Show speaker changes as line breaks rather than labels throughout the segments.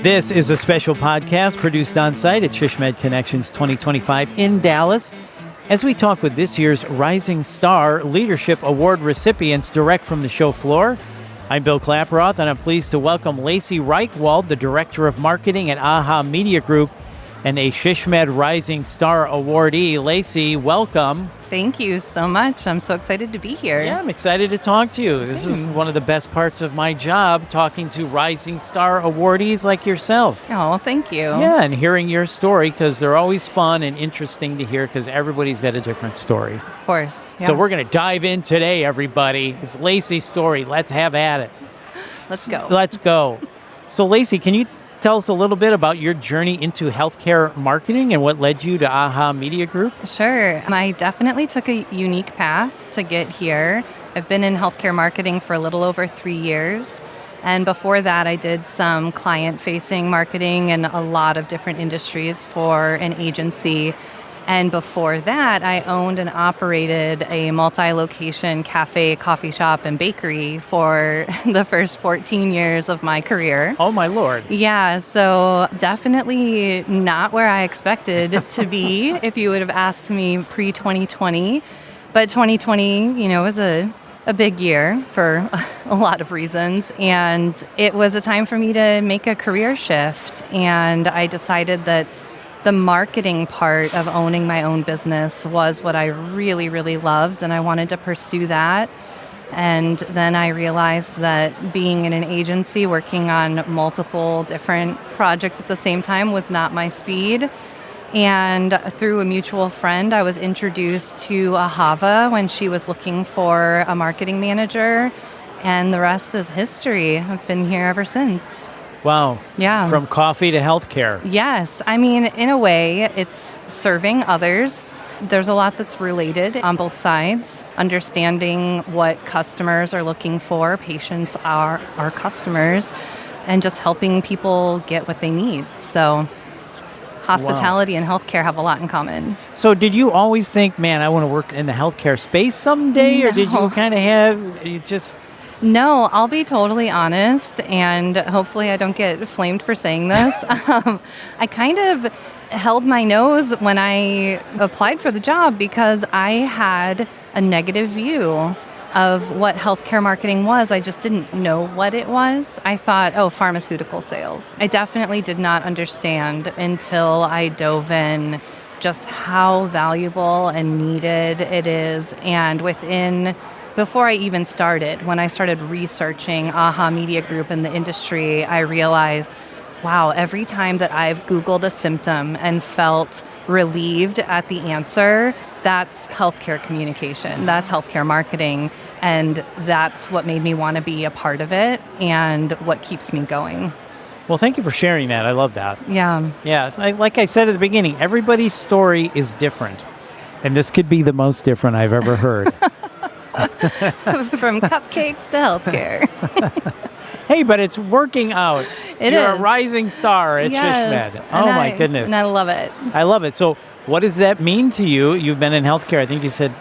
This is a special podcast produced on site at SHSMD Connections 2025 in Dallas as we talk with this year's Rising Star Leadership Award recipients direct from the show floor. I'm Bill Klaproth, and I'm pleased to welcome Lacey Reichwald, the Director of Marketing at AHA Media Group and a SHSMD Rising Star Awardee. Lacey, welcome.
Thank you so much. I'm so excited to be here.
Yeah, I'm excited to talk to you. This is one of the best parts of my job, talking to Rising Star awardees like yourself.
Oh, thank you.
Yeah, and hearing your story, because they're always fun and interesting to hear, because everybody's got a different story.
Of course. Yeah.
So we're going to dive in today, everybody. It's Lacey's story. Let's have at it.
Let's go.
Let's go. So, Lacey, can you tell us a little bit about your journey into healthcare marketing and what led you to AHA Media Group?
Sure. I definitely took a unique path to get here. I've been in healthcare marketing for a little over 3 years. And before that, I did some client-facing marketing in a lot of different industries for an agency. And before that, I owned and operated a multi-location cafe, coffee shop, and bakery for the first 14 years of my career.
Oh, my Lord.
Yeah, so definitely not where I expected to be if you would have asked me pre-2020. But 2020, was a big year for a lot of reasons. And it was a time for me to make a career shift. And I decided that the marketing part of owning my own business was what I really, really loved, and I wanted to pursue that. And then I realized that being in an agency working on multiple different projects at the same time was not my speed. And through a mutual friend, I was introduced to Ahava when she was looking for a marketing manager, and the rest is history. I've been here ever since.
Wow.
Yeah.
From coffee to healthcare.
Yes. I mean, in a way, it's serving others. There's a lot that's related on both sides. Understanding what customers are looking for, patients are our customers, and just helping people get what they need. So hospitality and healthcare have a lot in common.
So did you always think, man, I want to work in the healthcare space someday?
No.
Or did you kind of have.
No, I'll be totally honest, and hopefully I don't get flamed for saying this. I kind of held my nose when I applied for the job because I had a negative view of what healthcare marketing was. I just didn't know what it was. I thought, pharmaceutical sales. I definitely did not understand until I dove in just how valuable and needed it is. And before I even started, when I started researching AHA Media Group in the industry, I realized, wow, every time that I've Googled a symptom and felt relieved at the answer, that's healthcare communication, that's healthcare marketing, and that's what made me want to be a part of it and what keeps me going.
Well, thank you for sharing that. I love that.
Yeah.
Yes. Like I said at the beginning, everybody's story is different, and this could be the most different I've ever heard.
From cupcakes to healthcare.
Hey, but it's working out. You're a rising star at SHSMD. Oh, my goodness.
And I love it.
I love it. So what does that mean to you? You've been in healthcare, I think you said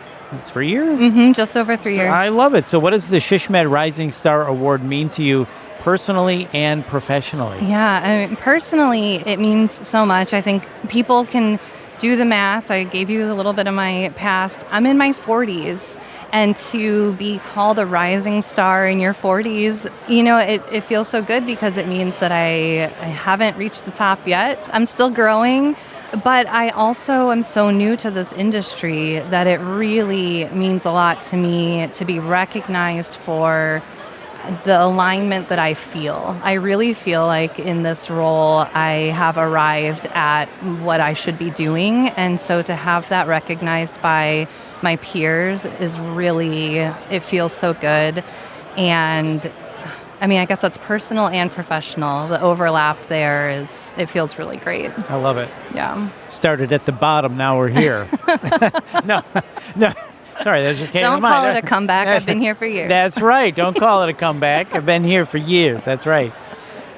3 years?
Mm-hmm, just over 3 years.
I love it. So what does the SHSMD Rising Star Award mean to you personally and professionally?
Yeah, I mean, personally, it means so much. I think people can do the math. I gave you a little bit of my past. I'm in my 40s. And to be called a rising star in your 40s, it feels so good because it means that I haven't reached the top yet. I'm still growing, but I also am so new to this industry that it really means a lot to me to be recognized for the alignment that I feel. I really feel like in this role, I have arrived at what I should be doing. And so to have that recognized by my peers is really, it feels so good. And I mean, I guess that's personal and professional. The overlap there it feels really great.
I love it.
Yeah.
Started at the bottom, now we're here. No. Sorry, that just came to mind.
Don't call it a comeback. I've been here for years.
That's right. Don't call it a comeback. I've been here for years. That's right.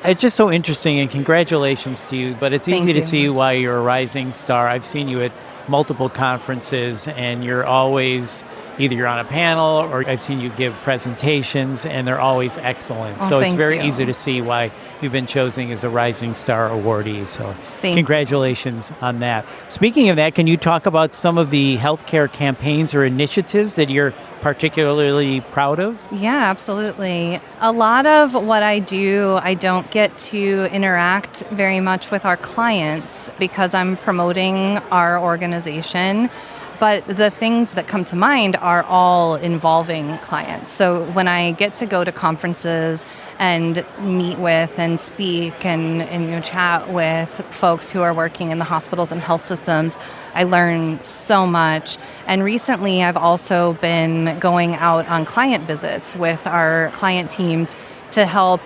It's just so interesting, and congratulations to you. But it's easy to see why you're a rising star. I've seen you at multiple conferences, and you're always either you're on a panel or I've seen you give presentations, and they're always excellent. So it's
thank
very
you.
easy to see why you've been chosen as a Rising Star awardee. So
Thank
congratulations on that. Speaking of that, can you talk about some of the healthcare campaigns or initiatives that you're particularly proud of?
Yeah, absolutely. A lot of what I do, I don't get to interact very much with our clients because I'm promoting our organization. But the things that come to mind are all involving clients. So when I get to go to conferences and meet with and speak and chat with folks who are working in the hospitals and health systems, I learn so much. And recently I've also been going out on client visits with our client teams to help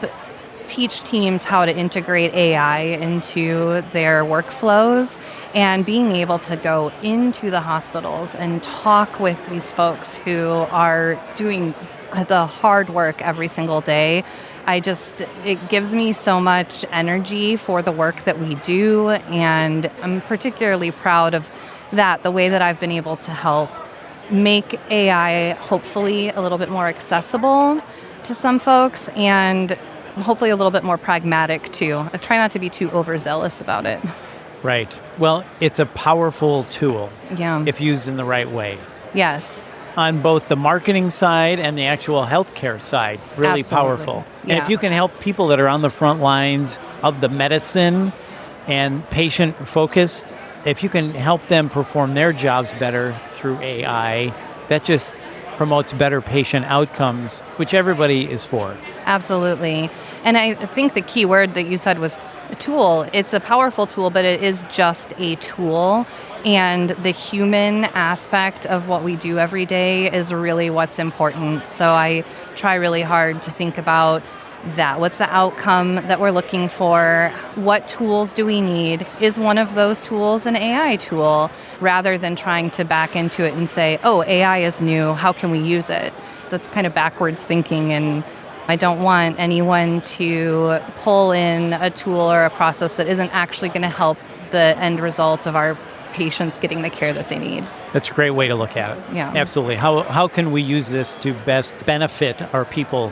teach teams how to integrate AI into their workflows, and being able to go into the hospitals and talk with these folks who are doing the hard work every single day. It gives me so much energy for the work that we do, and I'm particularly proud of that, the way that I've been able to help make AI hopefully a little bit more accessible to some folks, and hopefully a little bit more pragmatic too. I try not to be too overzealous about it.
Right. Well, it's a powerful tool
Yeah.
if used in the right way.
Yes.
On both the marketing side and the actual healthcare side, really
Absolutely.
powerful. And
Yeah.
if you can help people that are on the front lines of the medicine and patient focused, if you can help them perform their jobs better through AI, that just promotes better patient outcomes, which everybody is for.
Absolutely. And I think the key word that you said was a tool. It's a powerful tool, but it is just a tool. And the human aspect of what we do every day is really what's important. So I try really hard to think about that. What's the outcome that we're looking for? What tools do we need? Is one of those tools an AI tool? Rather than trying to back into it and say, oh, AI is new, how can we use it? That's kind of backwards thinking, and I don't want anyone to pull in a tool or a process that isn't actually going to help the end result of our patients getting the care that they need.
That's a great way to look at it.
Yeah.
Absolutely. How can we use this to best benefit our people,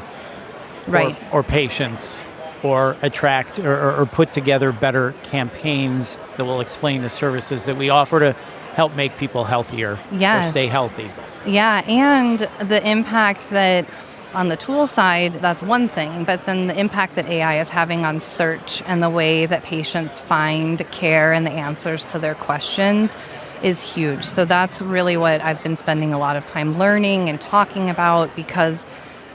Right.
or patients, or attract or put together better campaigns that will explain the services that we offer to help make people healthier or
Yes.
stay healthy.
Yeah, and the impact that on the tool side, that's one thing, but then the impact that AI is having on search and the way that patients find care and the answers to their questions is huge. So that's really what I've been spending a lot of time learning and talking about, because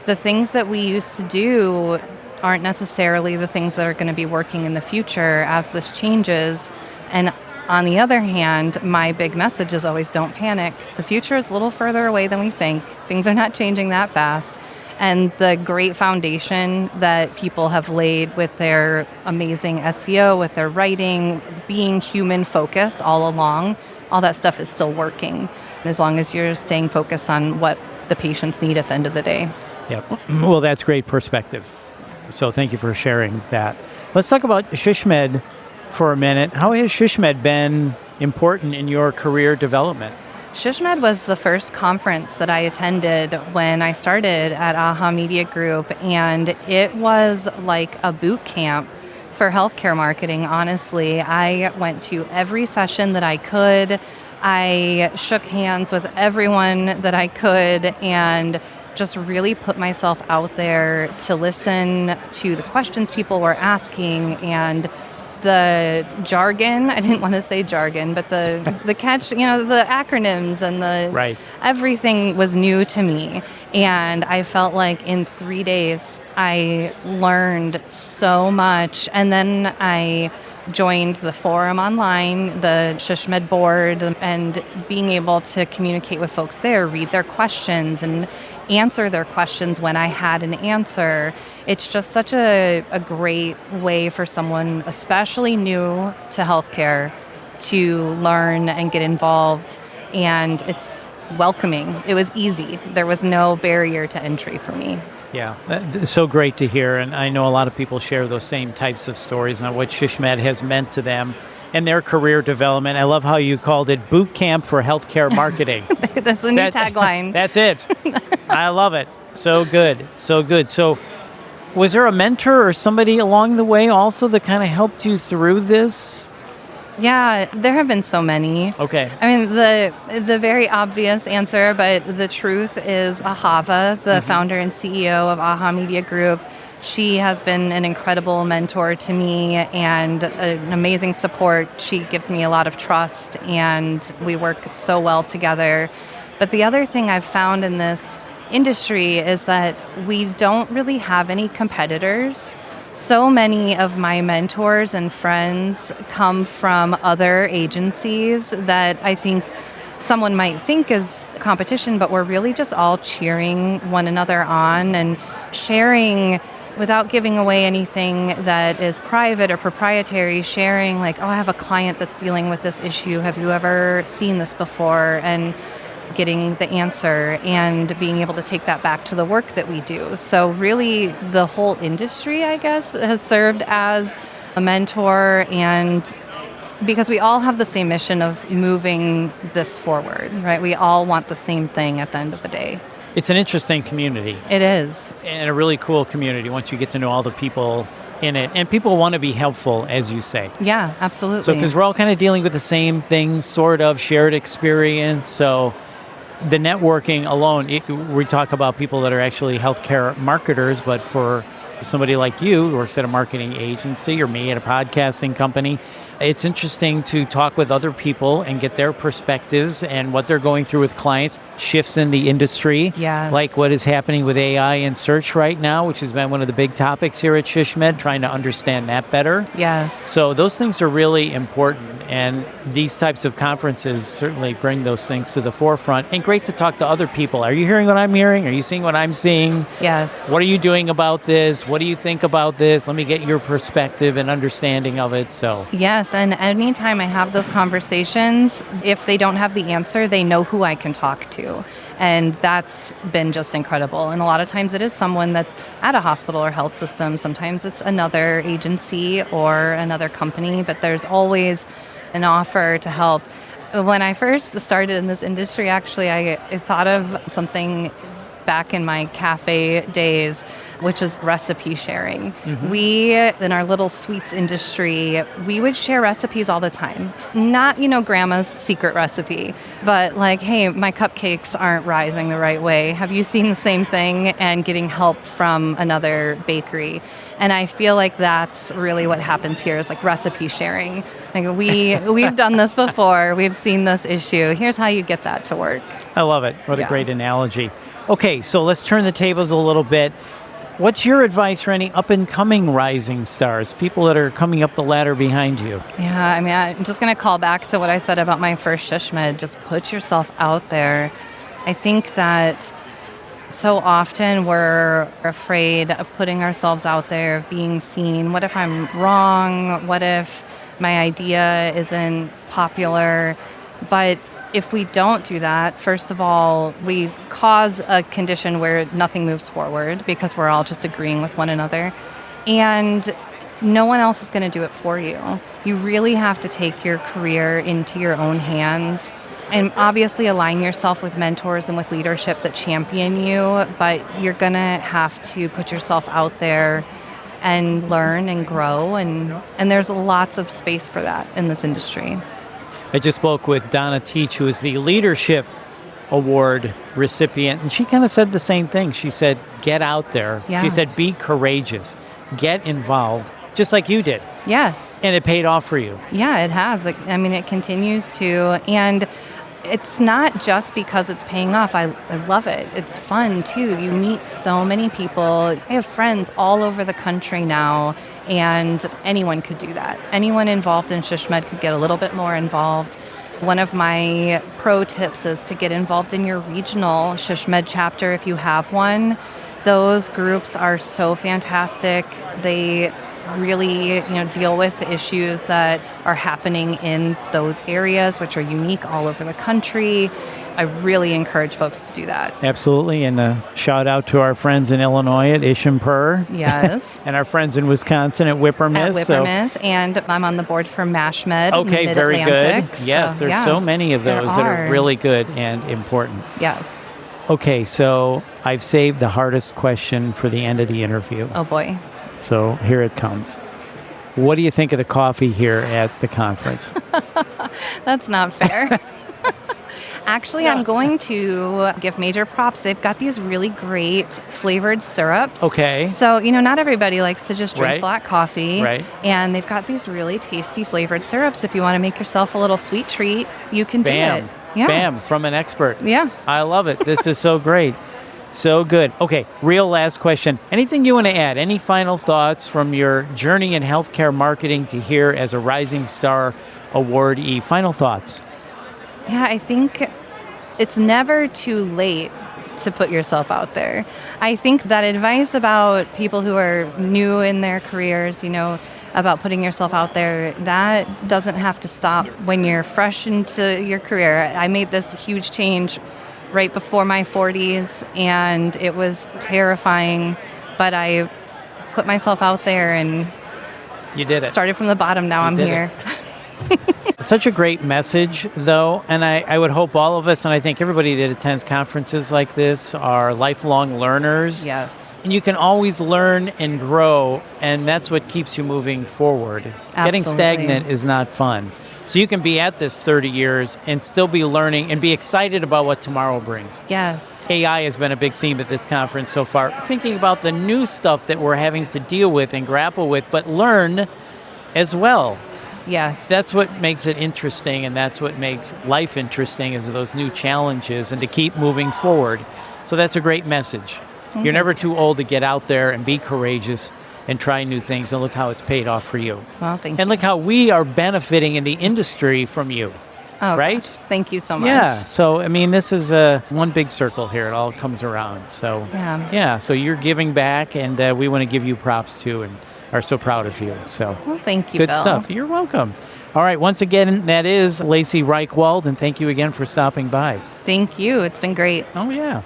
the things that we used to do aren't necessarily the things that are going to be working in the future as this changes. And on the other hand, my big message is always don't panic. The future is a little further away than we think. Things are not changing that fast. And the great foundation that people have laid with their amazing SEO, with their writing, being human focused all along, all that stuff is still working, as long as you're staying focused on what the patients need at the end of the day.
Yep. Well, that's great perspective. So thank you for sharing that. Let's talk about SHSMD for a minute. How has SHSMD been important in your career development?
SHSMD was the first conference that I attended when I started at AHA Media Group, and it was like a boot camp for healthcare marketing, honestly. I went to every session that I could. I shook hands with everyone that I could and just really put myself out there to listen to the questions people were asking, and the jargon, I didn't want to say jargon, but the catch, the acronyms and
Right.
everything was new to me. And I felt like in 3 days, I learned so much. And then I joined the forum online, the SHSMD board, and being able to communicate with folks there, read their questions and answer their questions when I had an answer. It's just such a great way for someone, especially new to healthcare, to learn and get involved. And it's welcoming. It was easy. There was no barrier to entry for me.
Yeah, it's so great to hear. And I know a lot of people share those same types of stories and what SHSMD has meant to them and their career development. I love how you called it boot camp for healthcare marketing.
That's the new tagline.
That's it. I love it. So good. So good. So was there a mentor or somebody along the way also that kind of helped you through this?
Yeah, there have been so many.
Okay.
I mean, the very obvious answer, but the truth is Ahava, the founder and CEO of AHA Media Group. She has been an incredible mentor to me and an amazing support. She gives me a lot of trust, and we work so well together. But the other thing I've found in this industry is that we don't really have any competitors. So many of my mentors and friends come from other agencies that I think someone might think is competition, but we're really just all cheering one another on and sharing without giving away anything that is private or proprietary, sharing like, oh, I have a client that's dealing with this issue. Have you ever seen this before? And getting the answer and being able to take that back to the work that we do. So really the whole industry, I guess, has served as a mentor, and because we all have the same mission of moving this forward, right? We all want the same thing at the end of the day.
It's an interesting community.
It is.
And a really cool community once you get to know all the people in it. And people want to be helpful, as you say.
Yeah, absolutely.
So because we're all kind of dealing with the same thing, sort of shared experience. So the networking alone, we talk about people that are actually healthcare marketers, but for somebody like you who works at a marketing agency or me at a podcasting company, it's interesting to talk with other people and get their perspectives and what they're going through with clients, shifts in the industry,
yes,
like what is happening with AI and search right now, which has been one of the big topics here at ShishMed, trying to understand that better.
Yes.
So those things are really important, and these types of conferences certainly bring those things to the forefront. And great to talk to other people. Are you hearing what I'm hearing? Are you seeing what I'm seeing?
Yes.
What are you doing about this? What do you think about this? Let me get your perspective and understanding of it. So
yes, and anytime I have those conversations, if they don't have the answer, they know who I can talk to. And that's been just incredible. And a lot of times it is someone that's at a hospital or health system. Sometimes it's another agency or another company, but there's always an offer to help. When I first started in this industry, actually, I thought of something back in my cafe days, which is recipe sharing. Mm-hmm. We, in our little sweets industry, we would share recipes all the time. Not, grandma's secret recipe, but like, hey, my cupcakes aren't rising the right way. Have you seen the same thing? And getting help from another bakery. And I feel like that's really what happens here is like recipe sharing. Like we've done this before. We've seen this issue. Here's how you get that to work.
I love it. What a great analogy. Okay, so let's turn the tables a little bit. What's your advice for any up-and-coming rising stars, people that are coming up the ladder behind you?
Yeah, I mean, I'm just going to call back to what I said about my first ShishMed. Just put yourself out there. I think that so often we're afraid of putting ourselves out there, of being seen. What if I'm wrong? What if my idea isn't popular? But if we don't do that, first of all, we cause a condition where nothing moves forward because we're all just agreeing with one another. And no one else is going to do it for you. You really have to take your career into your own hands and obviously align yourself with mentors and with leadership that champion you, but you're going to have to put yourself out there and learn and grow, and there's lots of space for that in this industry.
I just spoke with Donna Teach, who is the Leadership Award recipient, and she kind of said the same thing. She said, get out there. Yeah. She said, be courageous. Get involved, just like you did.
Yes.
And it paid off for you.
Yeah, it has. I mean, it continues to. And it's not just because it's paying off. I love it. It's fun, too. You meet so many people. I have friends all over the country now, and anyone could do that. Anyone involved in ShishMed could get a little bit more involved. One of my pro tips is to get involved in your regional ShishMed chapter if you have one. Those groups are so fantastic. They really, deal with the issues that are happening in those areas, which are unique all over the country. I really encourage folks to do that.
Absolutely. And a shout out to our friends in Illinois at Ishimper.
Yes.
And our friends in Wisconsin at Whippermiss.
At Whippermiss. And I'm on the board for MashMed.
Okay, very good.
So,
yes, there's so many of those that are really good and important.
Yes.
Okay, so I've saved the hardest question for the end of the interview.
Oh, boy.
So here it comes. What do you think of the coffee here at the conference?
That's not fair. Actually, I'm going to give major props. They've got these really great flavored syrups.
Okay.
So, not everybody likes to just drink
Right.
black coffee.
Right.
And they've got these really tasty flavored syrups. If you want to make yourself a little sweet treat, you can do it. Yeah.
Bam, from an expert.
Yeah.
I love it. This is so great. So good. Okay, real last question. Anything you want to add? Any final thoughts from your journey in healthcare marketing to here as a Rising Star awardee? Final thoughts.
Yeah, I think it's never too late to put yourself out there. I think that advice about people who are new in their careers, about putting yourself out there, that doesn't have to stop when you're fresh into your career. I made this huge change right before my 40s, and it was terrifying, but I put myself out there and
You did it.
started from the bottom. Now I'm here.
Such a great message, though, and I would hope all of us, and I think everybody that attends conferences like this, are lifelong learners.
Yes.
And you can always learn and grow, and that's what keeps you moving forward.
Absolutely.
Getting stagnant is not fun. So you can be at this 30 years and still be learning and be excited about what tomorrow brings.
Yes.
AI has been a big theme at this conference so far. Thinking about the new stuff that we're having to deal with and grapple with, but learn as well.
Yes.
That's what makes it interesting, and that's what makes life interesting, is those new challenges and to keep moving forward. So that's a great message. You're never too old to get out there and be courageous and try new things, and look how it's paid off for you.
Well, thank you.
And look how we are benefiting in the industry from you.
Oh,
right?
gosh. Thank you so much.
Yeah. So, this is one big circle here. It all comes around. So,
Yeah.
So you're giving back, and we want to give you props too, and are so proud of you. So,
Well, thank you,
good
Bill.
stuff. You're welcome. All right. Once again, that is Lacey Reichwald, and thank you again for stopping by.
Thank you. It's been great.
Oh, yeah.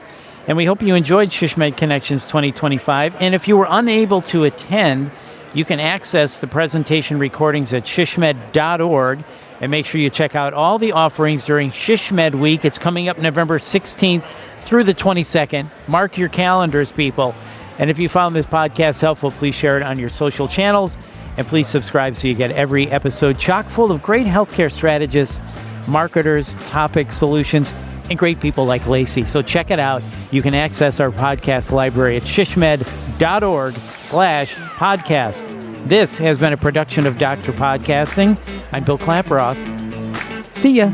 And we hope you enjoyed SHISHMED Connections 2025. And if you were unable to attend, you can access the presentation recordings at shishmed.org. And make sure you check out all the offerings during SHISHMED Week. It's coming up November 16th through the 22nd. Mark your calendars, people. And if you found this podcast helpful, please share it on your social channels. And please subscribe so you get every episode chock full of great healthcare strategists, marketers, topics, solutions, and great people like Lacey. So check it out. You can access our podcast library at shishmed.org/podcasts. This has been a production of Dr. Podcasting. I'm Bill Klaproth. See ya.